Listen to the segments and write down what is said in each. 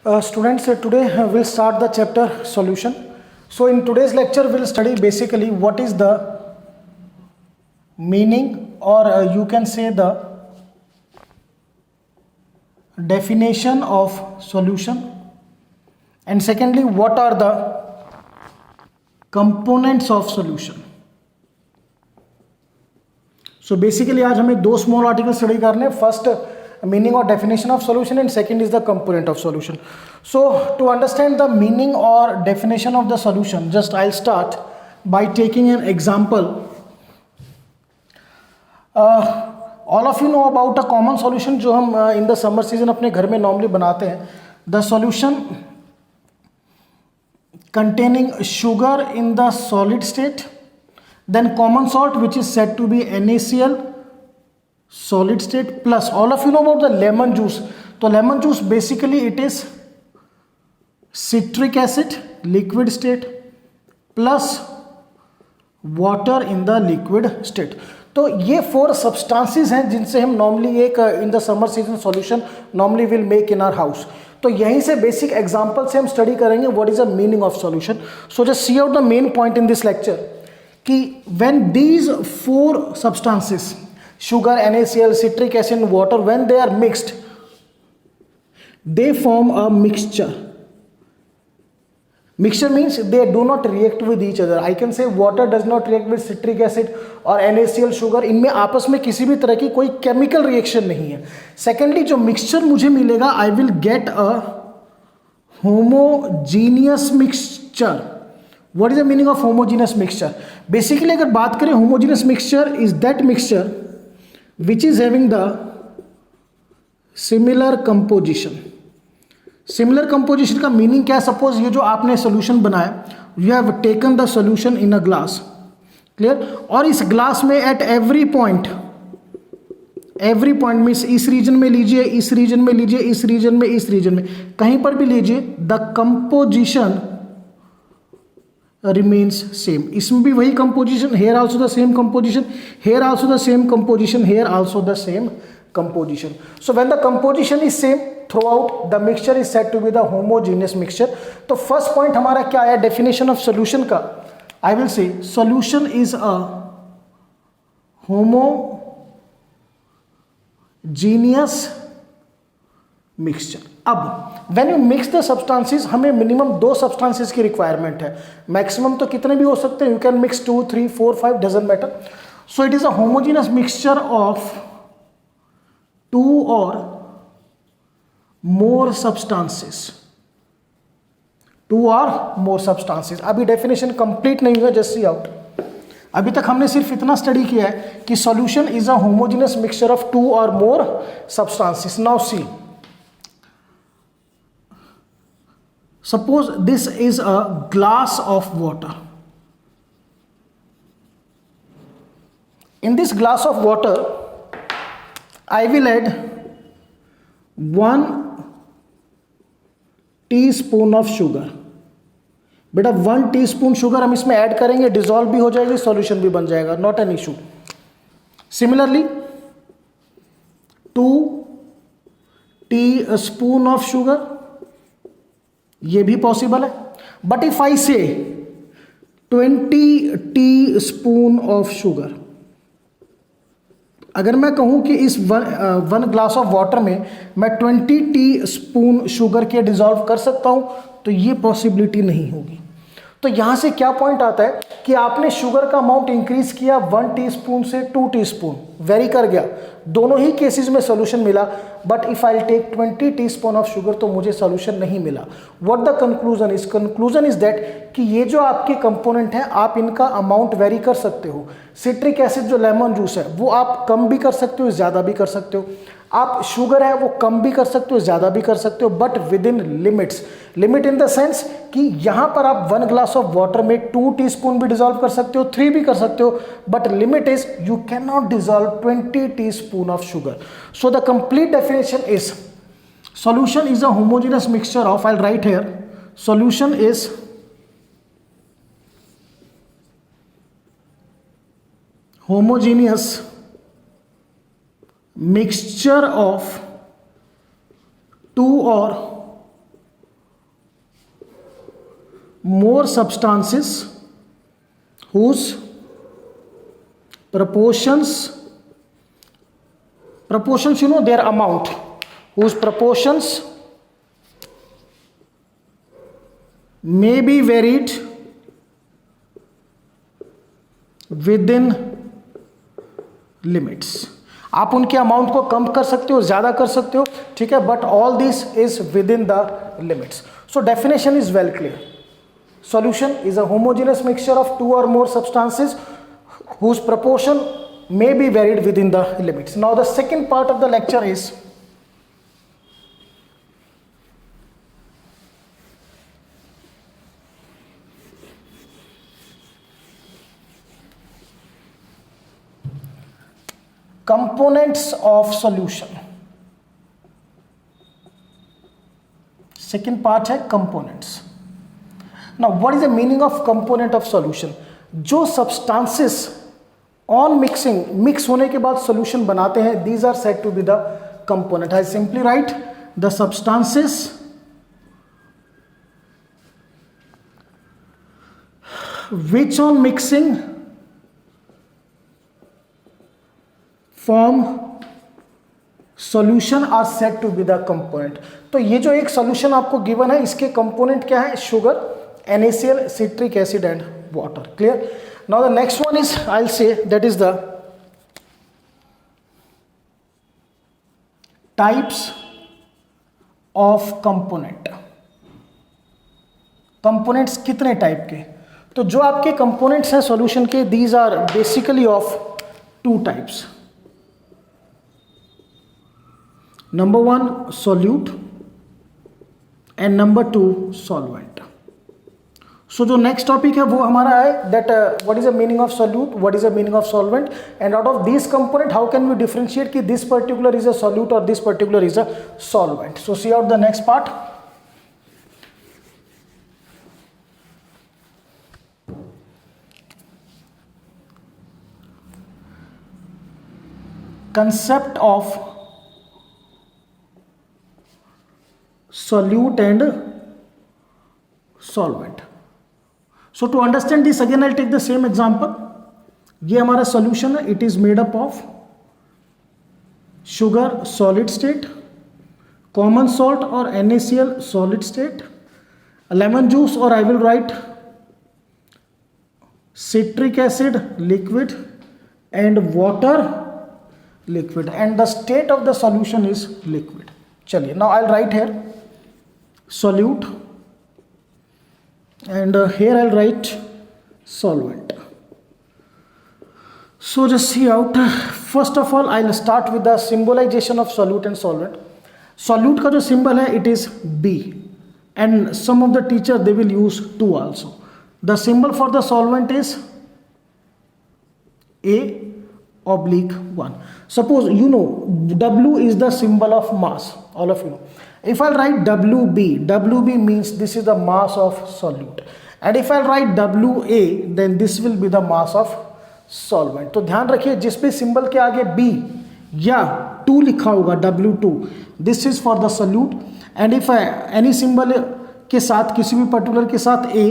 Students, today we'll start the chapter solution. So in today's lecture we'll study basically what is the meaning, or you can say the definition of solution, and secondly what are the components of solution. So basically आज हमें दो small articles study करने. First, meaning or definition of solution, and second is the component of solution. So to understand the meaning or definition of the solution, just I'll start by taking an example. All of you know about a common solution जो हम in the summer season अपने घर में normally बनाते हैं. The solution containing sugar in the solid state, then common salt which is said to be NaCl solid state, plus all of you know about the lemon juice. So lemon juice basically it is citric acid liquid state plus water in the liquid state. तो ये four substances हैं जिनसे हम normally एक in the summer season solution normally will make in our house. तो यहीं से basic example से हम स्टडी करेंगे what is the meaning of solution. So just see out the main point in this lecture कि when these four substances sugar, NaCl, citric acid and water, when they are mixed, they form a mixture. Mixture means they do not react with each other. I can say water does not react with citric acid और NaCl sugar. इनमें आपस में किसी भी तरह की कोई chemical reaction नहीं है. सेकेंडली जो मिक्सचर मुझे मिलेगा, I will get a homogeneous mixture. What is the meaning of homogeneous mixture? Basically अगर बात करें, homogeneous mixture is that mixture which is having the similar composition. Similar composition का meaning क्या है? सपोज ये जो आपने सोल्यूशन बनाया, you have taken the solution in a glass, clear, और इस ग्लास में एट एवरी पॉइंट मीन्स इस रीजन में लीजिए, इस रीजन में लीजिए, इस रीजन में, इस रीजन में, कहीं पर भी लीजिए, द कंपोजिशन remains same. इसमें भी वही composition, here also the same composition, here also the same composition, here also the same composition. So when the composition is same throughout, the mixture is said to be the homogeneous mixture. तो first point हमारा क्या है definition of solution का? I will say solution is a homogeneous mixture. अब when you mix the substances, हमें minimum दो substances की requirement है. मैक्सिमम तो कितने भी हो सकते हैं, you can mix 2, 3, 4, 5, doesn't matter. So it is a homogeneous mixture of 2 और मोर सब्सटेंसेस. 2 और मोर सब्सटेंसेस. अभी डेफिनेशन कंप्लीट नहीं हुआ, जस्ट सी आउट. अभी तक हमने सिर्फ इतना स्टडी किया है कि solution is a homogeneous mixture of 2 और मोर substances. Now see, suppose this is a glass of water. In this glass of water, I will add 1 teaspoon of sugar. बेटा 1 टीस्पून शुगर हम इसमें ऐड करेंगे, dissolve भी हो जाएगी, solution भी बन जाएगा, not an issue. Similarly 2 teaspoon of sugar, ये भी पॉसिबल है. बट इफ आई से 20 टीस्पून ऑफ शुगर, अगर मैं कहूं कि इस वन ग्लास ऑफ वाटर में मैं 20 टीस्पून शुगर के डिजॉल्व कर सकता हूं, तो ये पॉसिबिलिटी नहीं होगी. तो यहां से क्या पॉइंट आता है कि आपने शुगर का अमाउंट इंक्रीज किया 1 टीस्पून से 2 टीस्पून, वेरी कर गया, दोनों ही केसेस में सॉल्यूशन मिला. But if I take 20 teaspoon of sugar तो मुझे सॉल्यूशन नहीं मिला. What the conclusion is? Conclusion is that कि ये जो आपके कंपोनेंट हैं, आप इनका अमाउंट वेरी कर सकते हो. सिट्रिक एसिड जो लेमन जूस है वो आप कम भी कर सकते हो, ज़्यादा भी कर सकते हो. आप शुगर है वो कम भी कर सकते हो, ज़्यादा भी कर सकते हो, but with in limits. Limit in the sense कि यहाँ पर आप 1 ग्लास ऑफ वाटर में 2 टीस्पून भी डिजॉल्व कर सकते हो, 3 भी कर सकते हो, but limit is you can not dissolve 20 teaspoon of sugar. So the complete definition is solution is a homogeneous mixture of, I'll write here, solution is homogeneous mixture of 2 or more substances whose proportions, you know, their amount, whose proportions may be varied within limits. आप उनके amount को कम कर सकते हो, ज़्यादा कर सकते हो, ठीक है, but all this is with in the limits. So definition is well clear. Solution is a homogeneous mixture of two or more substances whose proportion may be varied within the limits. Now the second part of the lecture is components of solution. Second part है components. Now what is the meaning of component of solution? जो substances on mixing, mix होने के बाद solution बनाते हैं, these are said to be the component. I simply write the substances which on mixing form solution are said to be the component. तो ये जो एक solution आपको given है, इसके component क्या है? Sugar, NaCl, citric acid and water. Clear? Now the next one is, I'll say, that is the types of component. Components कितने टाइप के? तो जो आपके components हैं solution के, these are basically of two types. Number one solute and number two solvent. So जो next topic है वो हमारा है that what is the meaning of solute, what is the meaning of solvent, and out of these component how can we differentiate कि this particular is a solute or this particular is a solvent. So see out the next part. Concept of solute and solvent. So to understand this again I'll take the same example. ये हमारा solution है, it is made up of sugar solid state, common salt or NaCl solid state, lemon juice or I will write citric acid liquid and water liquid, and the state of the solution is liquid. चलिए now I'll write here solute and here I'll write solvent. So just see out. First of all I'll start with the symbolization of solute and solvent. Solute का जो symbol है it is B, and some of the teacher they will use 2 also. The symbol for the solvent is A/1. Suppose you know W is the symbol of mass, all of you know. If I'll write WB, WB means this is the mass of solute, and if I'll write WA then this will be the mass of solvent. तो ध्यान रखिए जिस भी symbol के आगे B या 2 लिखा होगा W2, this is for the solute, and if any symbol के साथ किसी भी particular के साथ A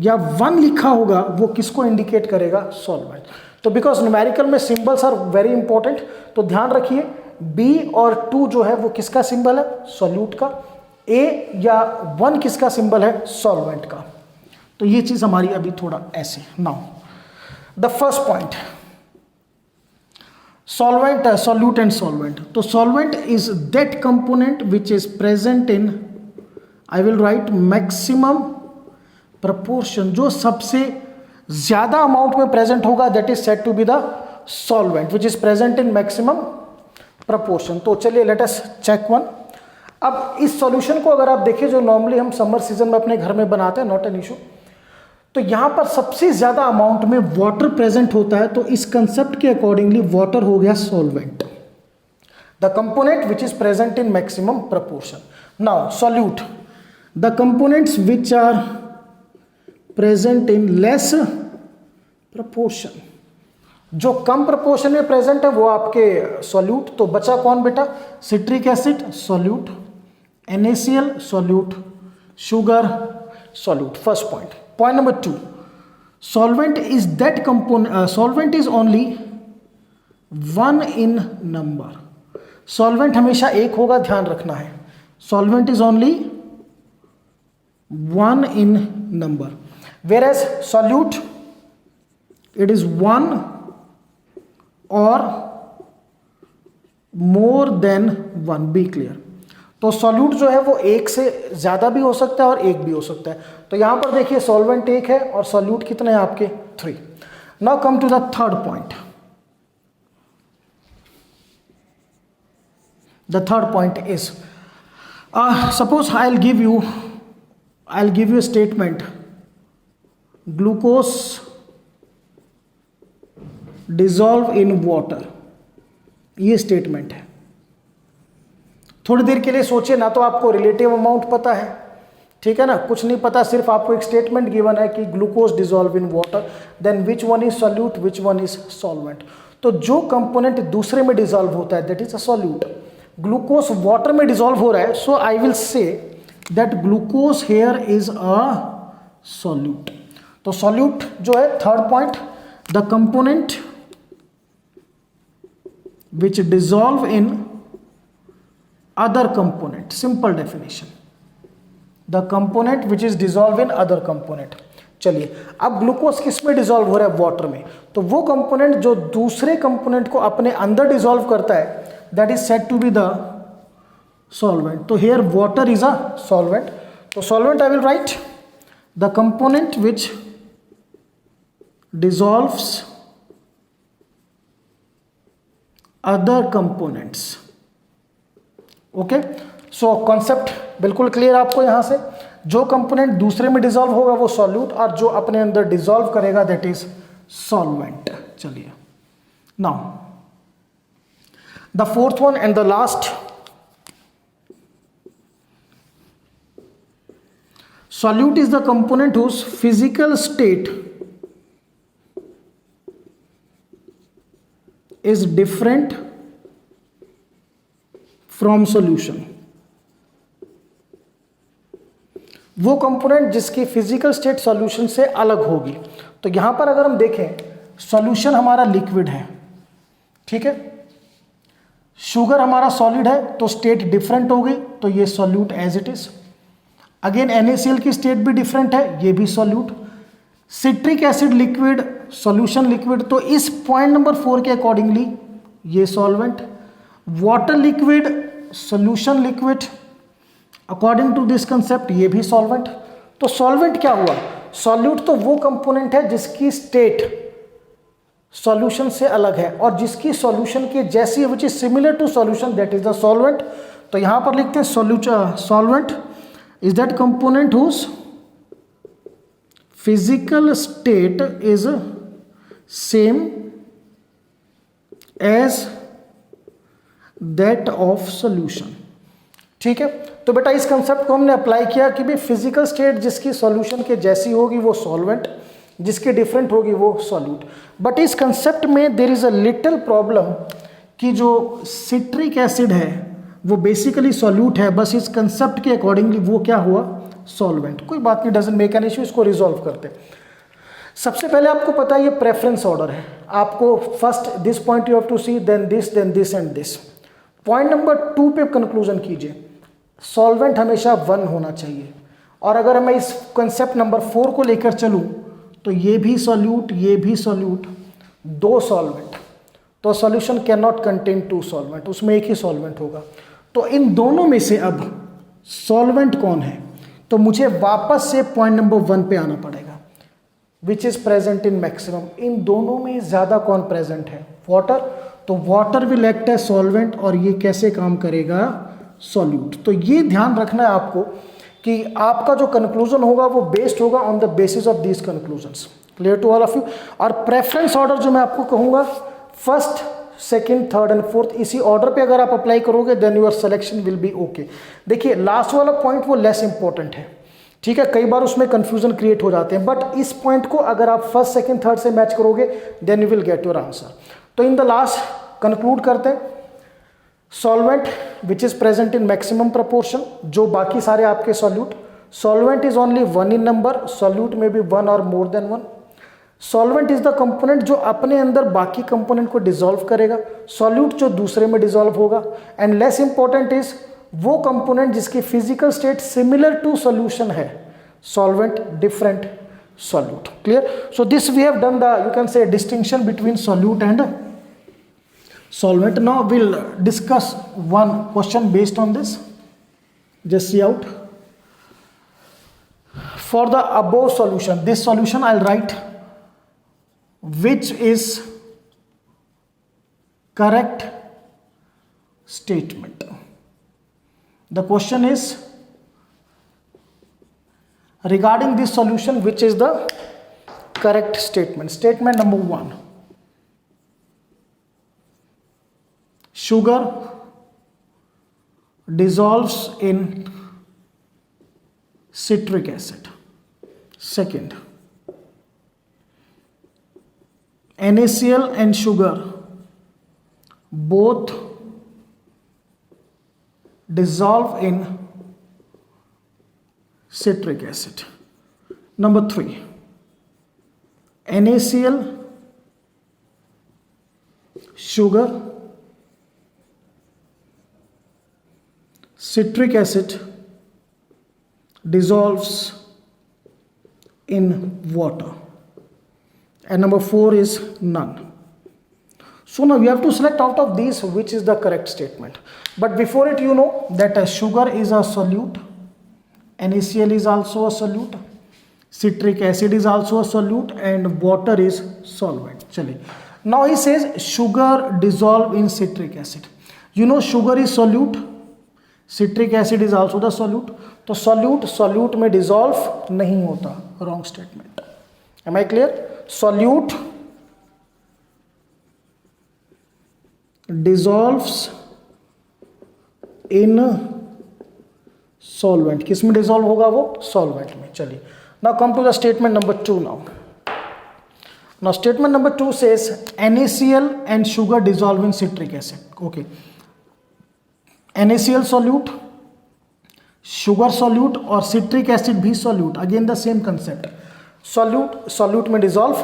या 1 लिखा होगा वो किसको indicate करेगा? solvent. तो बिकॉज न्यूमेरिकल में सिंबल्स आर वेरी इंपॉर्टेंट, तो ध्यान रखिए B और 2 जो है वो किसका सिंबल है? सॉल्यूट का. A या 1 किसका सिंबल है? सॉल्वेंट का. तो ये चीज हमारी अभी थोड़ा ऐसे. Now the first point, solvent, solute and solvent. तो solvent is that component which is present in, I will write maximum proportion, जो सबसे ज्यादा अमाउंट में प्रेजेंट होगा, that is said to be the solvent which is present in maximum proportion. तो चलिए let us check one. अब इस solution को अगर आप देखिए जो नॉर्मली हम समर सीजन में अपने घर में बनाते हैं, नॉट एन इशू, तो यहां पर सबसे ज्यादा अमाउंट में वाटर प्रेजेंट होता है, तो इस कंसेप्ट के अकॉर्डिंगली वाटर हो गया solvent, the component which is present in maximum proportion. Now solute, the components which are present in less proportion, जो कम प्रपोर्शन में प्रेजेंट है वो आपके सॉल्यूट. तो बचा कौन बेटा? Citric acid solute, NaCl solute, sugar solute, first point. Point number 2, solvent is that component, solvent is only 1 in number. Solvent हमेशा एक होगा, ध्यान रखना है. Solvent is only 1 in number, where as solute it is 1 और more than 1. Be clear. तो solute जो है वो एक से ज़्यादा भी हो सकता है और एक भी हो सकता है. तो यहाँ पर देखिए सॉल्वेंट एक है और सॉल्यूट कितने हैं आपके 3. Now come to the third point. The third point is suppose I will give you statement, glucose dissolve in water. ये स्टेटमेंट है. थोड़ी देर के लिए सोचिए ना, तो आपको रिलेटिव अमाउंट पता है, ठीक है ना, कुछ नहीं पता, सिर्फ आपको एक स्टेटमेंट गिवन है कि glucose dissolve in water, then which one is solute, which one is solvent. तो जो कंपोनेंट दूसरे में डिजॉल्व होता है that is a solute. Glucose water में डिजॉल्व हो रहा है, so I will say that glucose here is a solute. तो सॉल्यूट जो है third point, the component which dissolve in other component. Simple definition, the component which is dissolved in other component. चलिए अब glucose किस में dissolve हो रहा है, वाटर में. तो वो कंपोनेंट जो दूसरे कंपोनेंट को अपने अंदर डिजॉल्व करता है that is said to be the solvent. So here water is a solvent. तो solvent I will write the component which dissolves other components. Okay, so concept बिल्कुल क्लियर आपको यहां से. जो कंपोनेंट दूसरे में डिजॉल्व होगा वो सॉल्यूट, और जो अपने अंदर डिजॉल्व करेगा दैट इज सॉल्वेंट. चलिए now the fourth one and the last, solute is the component whose physical state is different from solution. वो कंपोनेंट जिसकी फिजिकल स्टेट सॉल्यूशन से अलग होगी. तो यहां पर अगर हम देखें, सॉल्यूशन हमारा लिक्विड है, ठीक है, शुगर हमारा सॉलिड है, तो स्टेट डिफरेंट होगी, तो ये solute as it is. Again NaCl की स्टेट भी डिफरेंट है, ये भी solute. Citric acid liquid, solution liquid, तो इस पॉइंट नंबर 4 के अकॉर्डिंगली ये solvent. Water liquid, solution liquid, according to this concept ये भी सॉल्वेंट. तो सॉल्वेंट क्या हुआ, सॉल्यूट तो वो कंपोनेंट है जिसकी स्टेट सॉल्यूशन से अलग है और जिसकी सॉल्यूशन के जैसी है, which is similar to solution, that is the solvent. तो यहां पर लिखते हैं solvent is that component whose physical state is same as that of solution. ठीक है, तो बेटा इस कंसेप्ट को हमने अप्लाई किया कि भाई फिजिकल स्टेट जिसकी सॉल्यूशन के जैसी होगी वो सॉल्वेंट, जिसकी डिफरेंट होगी वो सॉल्यूट. बट इस कंसेप्ट में there is a little problem कि जो सिट्रिक एसिड है वो बेसिकली सॉल्यूट है, बस इस कंसेप्ट के अकॉर्डिंगली वो क्या हुआ, सॉल्वेंट. कोई बात नहीं, डजंट मेक एन इश्यू, इसको रिजॉल्व करते. सबसे पहले आपको पता है ये प्रेफरेंस ऑर्डर है. आपको first this point you have to see, then this and this. Point number 2 पे कंक्लूजन कीजिए, सॉल्वेंट हमेशा 1 होना चाहिए. और अगर मैं इस कंसेप्ट नंबर 4 को लेकर चलूं तो ये भी सॉल्यूट, ये भी सॉल्यूट, 2 सॉल्वेंट. तो solution can not contain 2 solvent, उसमें एक ही सॉल्वेंट होगा. तो इन दोनों में से अब सॉल्वेंट कौन है, तो मुझे वापस से पॉइंट नंबर 1 पे आना पड़ेगा, which is present in maximum. इन दोनों में ज्यादा कौन प्रेजेंट है, वाटर. तो water will act as solvent और ये कैसे काम करेगा, सॉल्यूट. तो ये ध्यान रखना है आपको कि आपका जो कंक्लूजन होगा वो बेस्ड होगा on the basis of these conclusions. Clear to all of you. और प्रेफरेंस ऑर्डर जो मैं आपको कहूंगा, first, second, third and fourth, इसी ऑर्डर पे अगर आप अप्लाई करोगे then your selection will be okay. देखिए लास्ट वाला पॉइंट वो लेस इंपॉर्टेंट है, ठीक है, कई बार उसमें कंफ्यूजन क्रिएट हो जाते हैं, बट इस पॉइंट को अगर आप फर्स्ट, सेकंड, थर्ड से मैच करोगे then you will get your answer. तो इन द लास्ट कंक्लूड करते हैं, solvent which is present in maximum proportion, जो बाकी सारे आपके solute, Solvent is only one in number, solute may be one or more than one. Solvent is the component जो अपने अंदर बाकी component को dissolve करेगा, solute जो दूसरे में dissolve होगा, and less important is वो component जिसकी physical state similar to solution है, solvent different solute. Clear? So this we have done the, you can say, distinction between solute and solvent. Now we'll discuss one question based on this. Just see out. For the above solution, this solution I'll write which is correct statement. The question is regarding this solution, which is the correct statement. Statement number 1. Sugar dissolves in citric acid. Second, NaCl and sugar both dissolve in citric acid. Number 3, NaCl, sugar, citric acid dissolves in water. And number 4 is none. So now we have to select out of these which is the correct statement. But before it, you know that sugar is a solute, NaCl is also a solute, citric acid is also a solute, and water is solvent. Chaliye. Now he says sugar dissolve in citric acid. You know sugar is solute, citric acid is also the solute. तो solute में dissolve नहीं होता. Wrong statement. Am I clear? Solute dissolves in solvent. किस में dissolve होगा वो? Solvent में. चलिए. Now come to the statement number 2 now. Now statement number 2 says NaCl and sugar dissolve in citric acid. Okay. NaCl solute, sugar solute और citric acid भी solute. Again the same concept. Solute में dissolve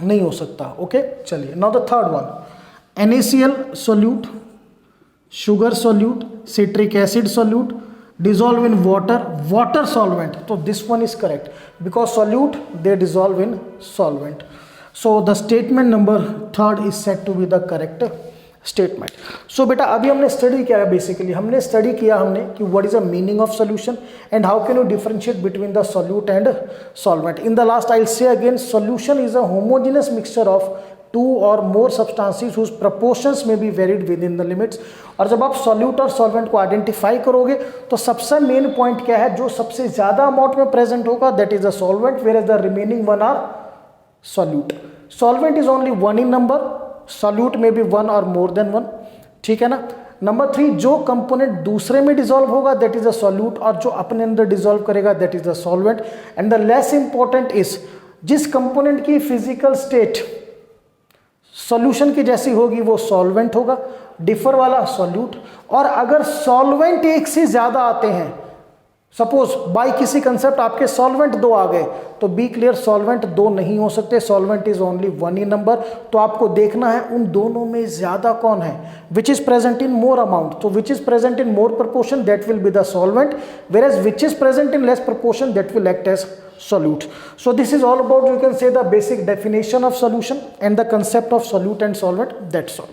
नहीं हो सकता. Okay. चलिए. Now the third one. NaCl solute, sugar solute, citric acid solute, dissolve in water solvent. So this one is correct because solute they dissolve in solvent. So the statement number 3 is said to be the correct statement. So बेटा अभी हमने study किया है, basically हमने study किया कि what is the meaning of solution and how can you differentiate between the solute and solvent. In the last I'll say again, solution is a homogeneous mixture of two or more substances whose proportions may be varied within the limits. और जब आप solute और solvent को identify करोगे तो सबसे main point क्या है, जो सबसे ज़्यादा अमाउंट में प्रेजेंट होगा that is the solvent, whereas the remaining one are solute. Solvent is only one in number, solute may be one or more than one. ठीक है ना. नंबर 3, जो कंपोनेंट दूसरे में डिसॉल्व होगा दैट इज द सॉल्यूट, और जो अपने अंदर डिसॉल्व करेगा that is the solvent. And the less important is जिस कंपोनेंट की फिजिकल स्टेट सॉल्यूशन की जैसी होगी वो सॉल्वेंट होगा, डिफर वाला सॉल्यूट. और अगर सॉल्वेंट एक से ज्यादा आते हैं, सपोज बाय किसी कंसेप्ट आपके सॉल्वेंट 2 आ गए, तो बी क्लियर सॉल्वेंट 2 नहीं हो सकते, solvent is only 1 in number. तो आपको देखना है उन दोनों में ज्यादा कौन है, which is present in more amount. तो which is present in more proportion that will be the solvent, whereas which is present in less proportion that will act as solute. So this is all about, you can say, the basic definition of solution and the concept of solute and solvent. That's all.